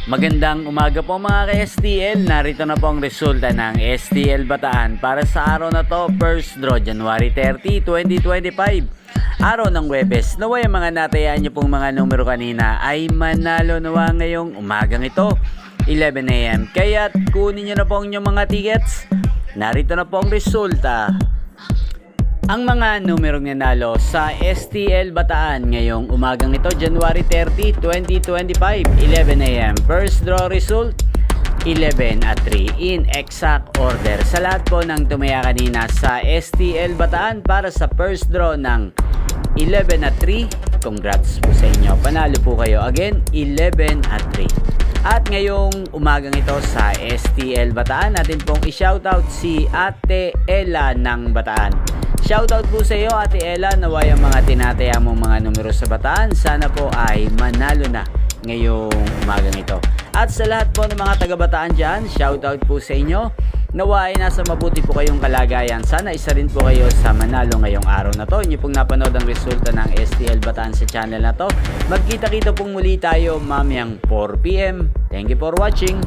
Magandang umaga po mga ka-STL. Narito na po ang resulta ng STL Bataan para sa araw na to, first draw January 30, 2025. Araw ng Huwebes. Naway ang mga natayaan niyo pong mga numero kanina ay manalo nawa ngayong umagang ito, 11 AM. Kaya't kunin niyo na po ang inyong mga tickets. Narito na po ang resulta. Ang mga numerong nanalo sa STL Bataan ngayong umagang ito, January 30, 2025, 11 AM. First draw result, 11 at 3 in exact order. Sa lahat po ng tumaya kanina sa STL Bataan para sa first draw ng 11 at 3, congrats po sa inyo. Panalo po kayo. Again, 11 at 3. At ngayong umagang ito sa STL Bataan, natin pong i-shoutout si Ate Ella ng Bataan. Shoutout po sa iyo Ate Ella, naway ang mga tinataya mong mga numero sa Bataan sana po ay manalo na ngayong umagang ito. At sa lahat po ng mga taga Bataan dyan, shoutout po sa inyo, naway nasa mabuti po kayong kalagayan. Sana isa rin po kayo sa manalo ngayong araw na to. Inyo pong napanood ang resulta ng STL Bataan sa channel na to. Magkita-kita pong muli tayo mamayang 4 PM. Thank you for watching.